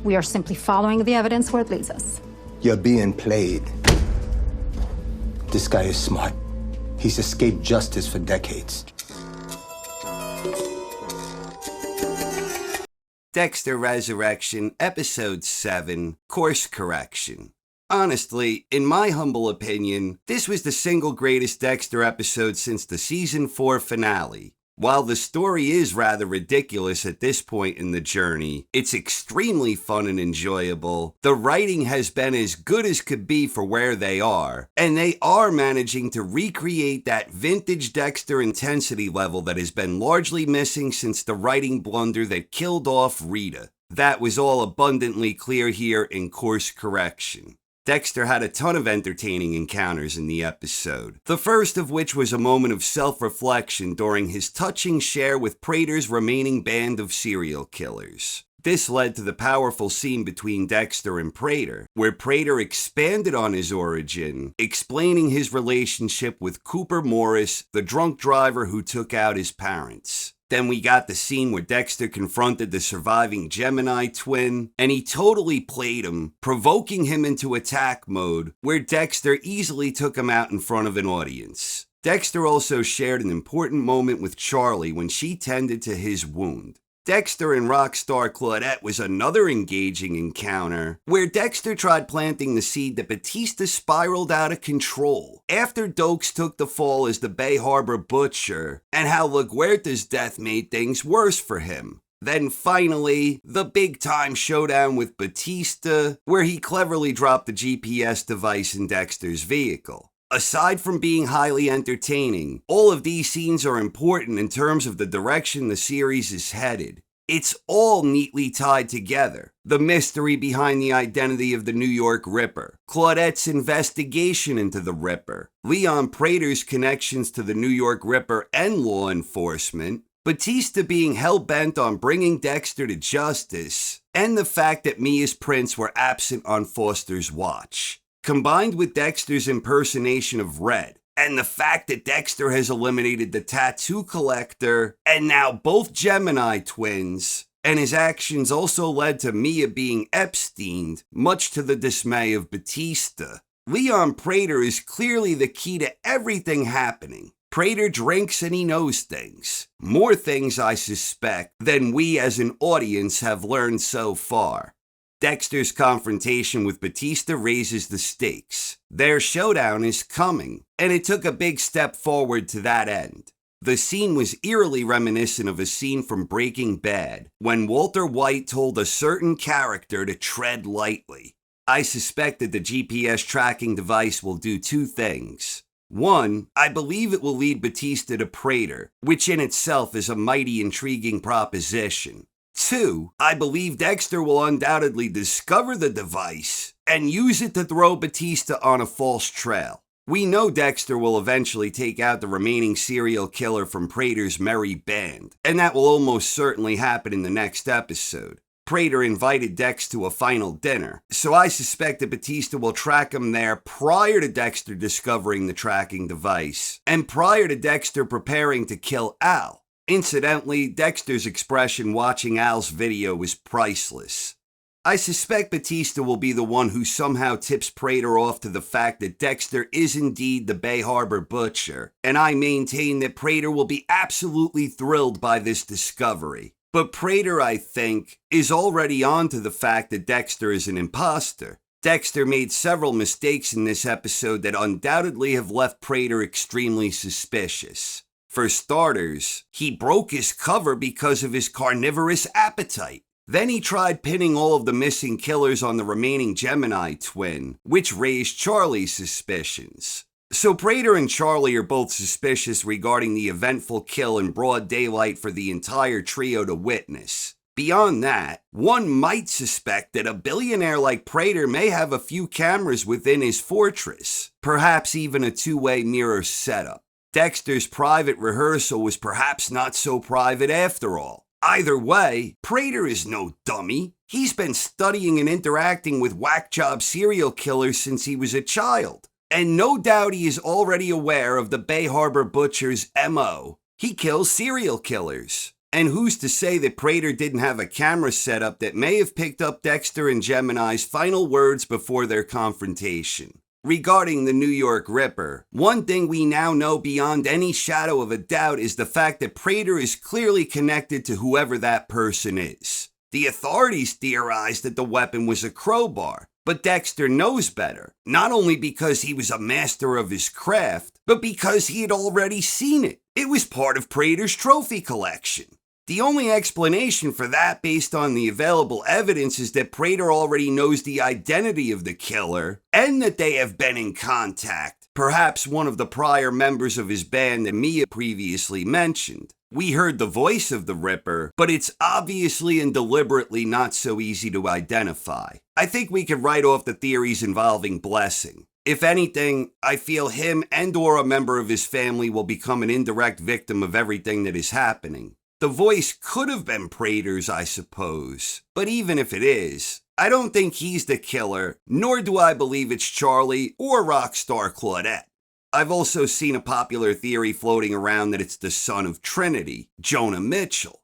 We are simply following the evidence where it leads us. You're being played. This guy is smart. He's escaped justice for decades. Dexter Resurrection, Episode 7, Course Correction. Honestly, in my humble opinion, this was the single greatest Dexter episode since the Season 4 finale. While the story is rather ridiculous at this point in the journey, it's extremely fun and enjoyable. The writing has been as good as could be for where they are, and they are managing to recreate that vintage Dexter intensity level that has been largely missing since the writing blunder that killed off Rita. That was all abundantly clear here in Course Correction. Dexter had a ton of entertaining encounters in the episode, the first of which was a moment of self-reflection during his touching share with Prater's remaining band of serial killers. This led to the powerful scene between Dexter and Prater, where Prater expanded on his origin, explaining his relationship with Cooper Morris, the drunk driver who took out his parents. Then we got the scene where Dexter confronted the surviving Gemini twin, and he totally played him, provoking him into attack mode, where Dexter easily took him out in front of an audience. Dexter also shared an important moment with Charlie when she tended to his wound. Dexter and Rockstar Claudette was another engaging encounter, where Dexter tried planting the seed that Batista spiraled out of control after Dokes took the fall as the Bay Harbor Butcher, and how LaGuerta's death made things worse for him. Then finally, the big-time showdown with Batista, where he cleverly dropped the GPS device in Dexter's vehicle. Aside from being highly entertaining, all of these scenes are important in terms of the direction the series is headed. It's all neatly tied together. The mystery behind the identity of the New York Ripper, Claudette's investigation into the Ripper, Leon Prater's connections to the New York Ripper and law enforcement, Batista being hell-bent on bringing Dexter to justice, and the fact that Mia's prints were absent on Foster's watch. Combined with Dexter's impersonation of Red, and the fact that Dexter has eliminated the tattoo collector, and now both Gemini twins, and his actions also led to Mia being Epsteined, much to the dismay of Batista. Leon Prater is clearly the key to everything happening. Prater drinks and he knows things. More things, I suspect, than we as an audience have learned so far. Dexter's confrontation with Batista raises the stakes. Their showdown is coming, and it took a big step forward to that end. The scene was eerily reminiscent of a scene from Breaking Bad, when Walter White told a certain character to tread lightly. I suspect that the GPS tracking device will do two things. One, I believe it will lead Batista to Prater, which in itself is a mighty intriguing proposition. Two, I believe Dexter will undoubtedly discover the device and use it to throw Batista on a false trail. We know Dexter will eventually take out the remaining serial killer from Prater's merry band, and that will almost certainly happen in the next episode. Prater invited Dex to a final dinner, so I suspect that Batista will track him there prior to Dexter discovering the tracking device, and prior to Dexter preparing to kill Al. Incidentally, Dexter's expression watching Al's video was priceless. I suspect Batista will be the one who somehow tips Prater off to the fact that Dexter is indeed the Bay Harbor Butcher, and I maintain that Prater will be absolutely thrilled by this discovery. But Prater, I think, is already on to the fact that Dexter is an imposter. Dexter made several mistakes in this episode that undoubtedly have left Prater extremely suspicious. For starters, he broke his cover because of his carnivorous appetite. Then he tried pinning all of the missing killers on the remaining Gemini twin, which raised Charlie's suspicions. So Prater and Charlie are both suspicious regarding the eventful kill in broad daylight for the entire trio to witness. Beyond that, one might suspect that a billionaire like Prater may have a few cameras within his fortress, perhaps even a two-way mirror setup. Dexter's private rehearsal was perhaps not so private after all. Either way, Prater is no dummy. He's been studying and interacting with whack-job serial killers since he was a child. And no doubt he is already aware of the Bay Harbor Butcher's M.O. He kills serial killers. And who's to say that Prater didn't have a camera set up that may have picked up Dexter and Gemini's final words before their confrontation? Regarding the New York Ripper, one thing we now know beyond any shadow of a doubt is the fact that Prater is clearly connected to whoever that person is. The authorities theorized that the weapon was a crowbar, but Dexter knows better, not only because he was a master of his craft, but because he had already seen it. It was part of Prater's trophy collection. The only explanation for that based on the available evidence is that Prater already knows the identity of the killer and that they have been in contact, perhaps one of the prior members of his band that Mia previously mentioned. We heard the voice of the Ripper, but it's obviously and deliberately not so easy to identify. I think we could write off the theories involving Blessing. If anything, I feel him and/or a member of his family will become an indirect victim of everything that is happening. The voice could have been Prater's, I suppose. But even if it is, I don't think he's the killer, nor do I believe it's Charlie or Rockstar Claudette. I've also seen a popular theory floating around that it's the son of Trinity, Jonah Mitchell.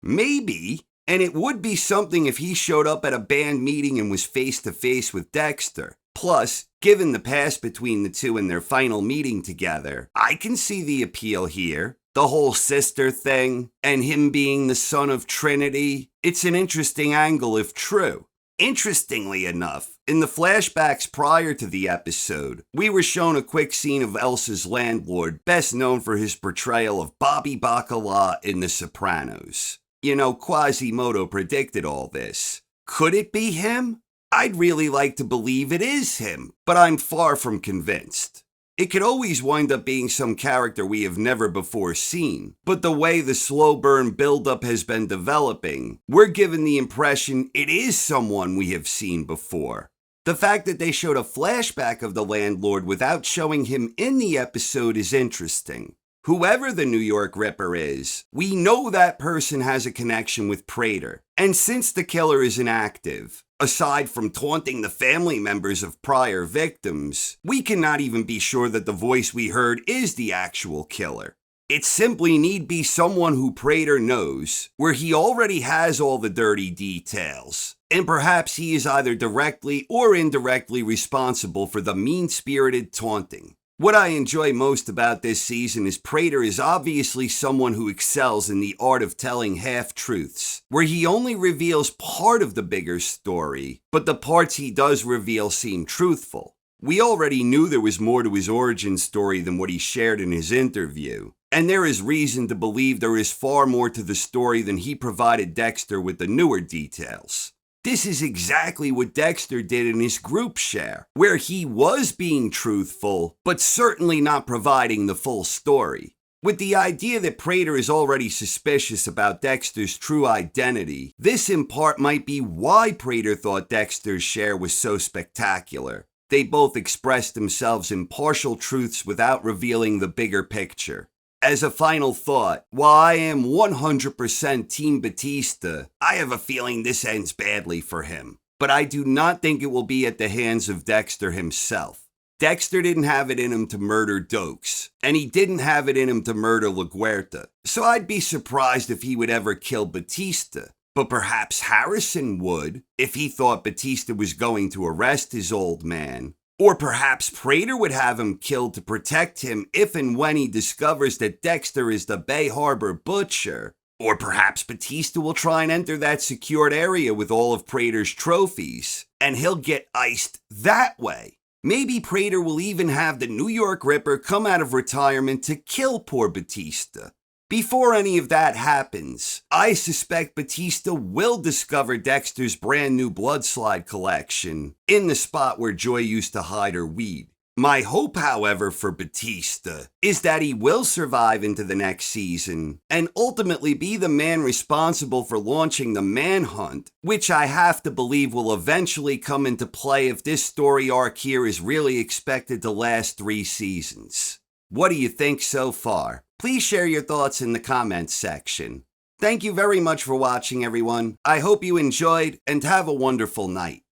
Maybe. And it would be something if he showed up at a band meeting and was face to face with Dexter. Plus, given the past between the two and their final meeting together, I can see the appeal here. The whole sister thing, and him being the son of Trinity, it's an interesting angle if true. Interestingly enough, in the flashbacks prior to the episode, we were shown a quick scene of Elsa's landlord, best known for his portrayal of Bobby Bacala in The Sopranos. You know, Quasimodo predicted all this. Could it be him? I'd really like to believe it is him, but I'm far from convinced. It could always wind up being some character we have never before seen, but the way the slow burn buildup has been developing, we're given the impression it is someone we have seen before. The fact that they showed a flashback of the landlord without showing him in the episode is interesting. Whoever the New York Ripper is, we know that person has a connection with Prater. And since the killer is inactive, aside from taunting the family members of prior victims, we cannot even be sure that the voice we heard is the actual killer. It simply need be someone who Prater knows, where he already has all the dirty details. And perhaps he is either directly or indirectly responsible for the mean-spirited taunting. What I enjoy most about this season is Prater is obviously someone who excels in the art of telling half-truths, where he only reveals part of the bigger story, but the parts he does reveal seem truthful. We already knew there was more to his origin story than what he shared in his interview, and there is reason to believe there is far more to the story than he provided Dexter with the newer details. This is exactly what Dexter did in his group share, where he was being truthful, but certainly not providing the full story. With the idea that Prater is already suspicious about Dexter's true identity, this in part might be why Prater thought Dexter's share was so spectacular. They both expressed themselves in partial truths without revealing the bigger picture. As a final thought, while I am 100% Team Batista, I have a feeling this ends badly for him. But I do not think it will be at the hands of Dexter himself. Dexter didn't have it in him to murder Dokes, and he didn't have it in him to murder LaGuerta, so I'd be surprised if he would ever kill Batista. But perhaps Harrison would, if he thought Batista was going to arrest his old man. Or perhaps Prater would have him killed to protect him if and when he discovers that Dexter is the Bay Harbor Butcher. Or perhaps Batista will try and enter that secured area with all of Prater's trophies, and he'll get iced that way. Maybe Prater will even have the New York Ripper come out of retirement to kill poor Batista. Before any of that happens, I suspect Batista will discover Dexter's brand new bloodslide collection in the spot where Joy used to hide her weed. My hope, however, for Batista is that he will survive into the next season and ultimately be the man responsible for launching the manhunt, which I have to believe will eventually come into play if this story arc here is really expected to last 3 seasons. What do you think so far? Please share your thoughts in the comments section. Thank you very much for watching, everyone. I hope you enjoyed and have a wonderful night.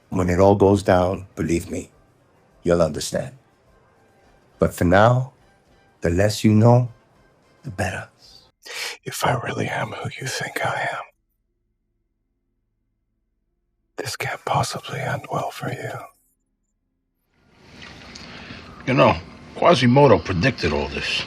When it all goes down, believe me, you'll understand. But for now, the less you know, the better. If I really am who you think I am, this can't possibly end well for you. You know, Quasimodo predicted all this.